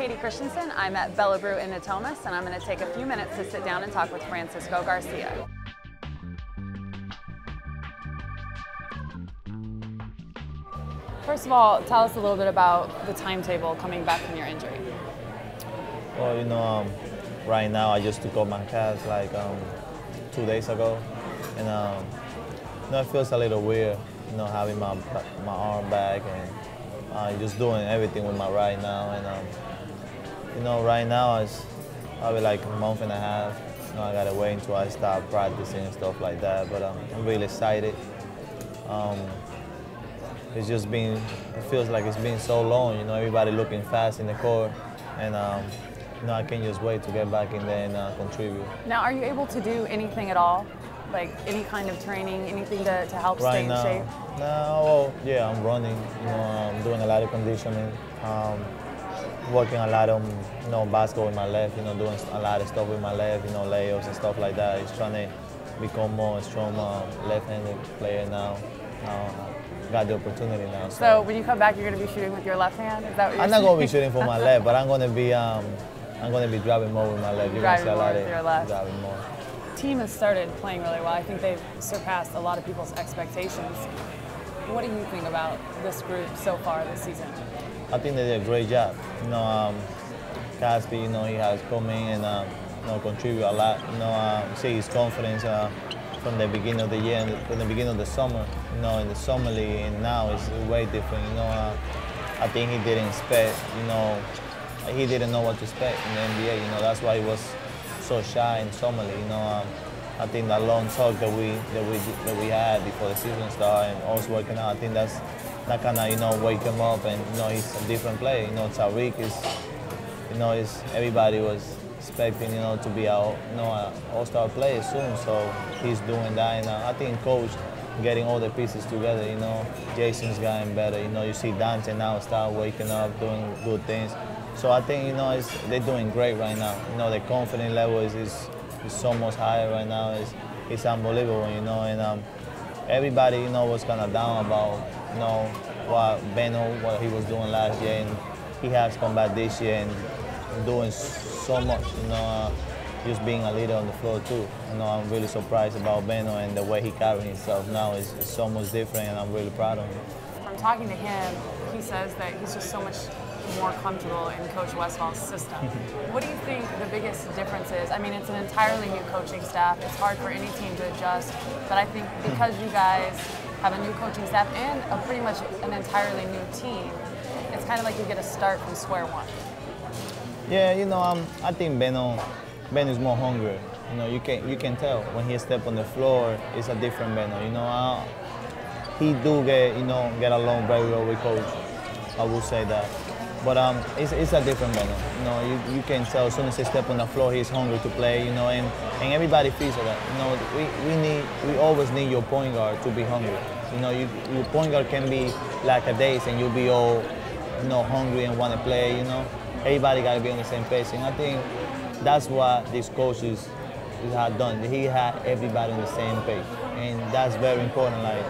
Kayte Christensen. I'm at Bella Brew in Natomas, and I'm going to take a few minutes to sit down and talk with Francisco Garcia. First of all, tell us a little bit about the timetable coming back from your injury. Well, right now I just took off my cast like 2 days ago, and it feels a little weird, having my arm back and just doing everything with my right now. And right now it's probably like a month and a half. I gotta wait until I start practicing and stuff like that. But I'm really excited. It feels like it's been so long. Everybody looking fast in the court, and I can't just wait to get back in there and contribute. Now, are you able to do anything at all? Like any kind of training, anything to help stay in shape? Well, yeah, I'm running. I'm doing a lot of conditioning, working a lot on basketball with my left. Doing a lot of stuff with my left. Layups and stuff like that. Just trying to become more strong left-handed player now. Got the opportunity now. So when you come back, you're going to be shooting with your left hand? Is that what you're saying? I'm not going to be shooting for my left, but I'm going to be driving more with my left. You're driving more with your left. Driving more. Team has started playing really well. I think they've surpassed a lot of people's expectations. What do you think about this group so far this season? I think they did a great job. Caspi, he has come in and contribute a lot. See his confidence from the beginning of the year and from the beginning of the summer. In the summer league, and now it's way different. I think he didn't expect. He didn't know what to expect in the NBA. That's why he was so shy in summer league. I think that long talk that we had before the season started and us working out, I think that kind of wake him up, and he's a different player. Tariq is everybody was expecting to be an all-star player soon, so he's doing that, and I think coach getting all the pieces together. Jason's gotten better. You see Dante now start waking up, doing good things. So I think they're doing great right now. The confidence level is so much higher right now. It's unbelievable. And everybody was kind of down about what he was doing last year, and he has come back this year and doing so much. Just being a leader on the floor too. I'm really surprised about Beno and the way he carries himself now is so much different, and I'm really proud of him. From talking to him, he says that he's just so much more comfortable in Coach Westfall's system. What do you think the biggest difference is? I mean, it's an entirely new coaching staff. It's hard for any team to adjust, but I think because you guys have a new coaching staff and pretty much an entirely new team, it's kind of like you get a start from square one. Yeah, I think Ben is more hungry. You can tell when he step on the floor, it's a different Beno. He do get along very well with coach. I will say that. But it's a different Beno. You can tell as soon as he step on the floor, he's hungry to play. And everybody feels that. We always need your point guard to be hungry. Your point guard can be like a days, and you'll be all hungry and want to play. Everybody got to be on the same page, and I think that's what these coaches have done. He had everybody on the same page, and that's very important. Like,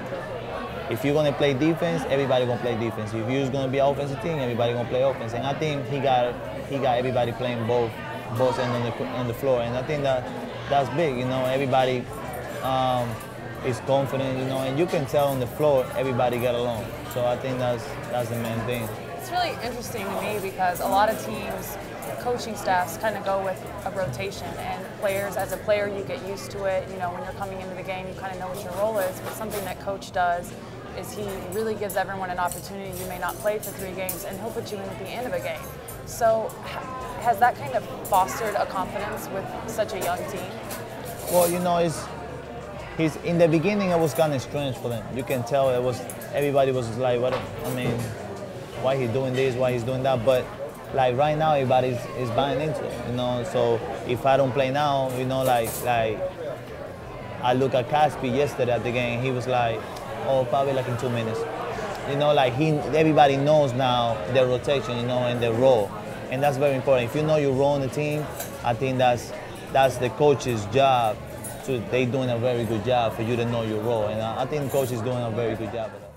if you're gonna play defense, everybody gonna play defense. If you're gonna be an offensive team, everybody gonna play offense. And I think he got everybody playing both ends on the floor, and I think that's big. Everybody is confident. And you can tell on the floor everybody get along. So I think that's the main thing. It's really interesting to me because a lot of teams, coaching staffs kind of go with a rotation, and players, as a player, you get used to it. When you're coming into the game, you kind of know what your role is. But something that coach does is he really gives everyone an opportunity. You may not play for 3 games, and he'll put you in at the end of a game. So has that kind of fostered a confidence with such a young team? Well, he's in the beginning, it was kind of strange for them. You can tell everybody was like, why he's doing this, why he's doing that, but like right now everybody is buying into it, So if I don't play now, like I look at Caspi yesterday at the game, he was like, oh, probably like in 2 minutes. Like everybody knows now their rotation, and their role, and that's very important. If you know your role in the team, I think that's the coach's job. So they're doing a very good job for you to know your role, and I think the coach is doing a very good job of that.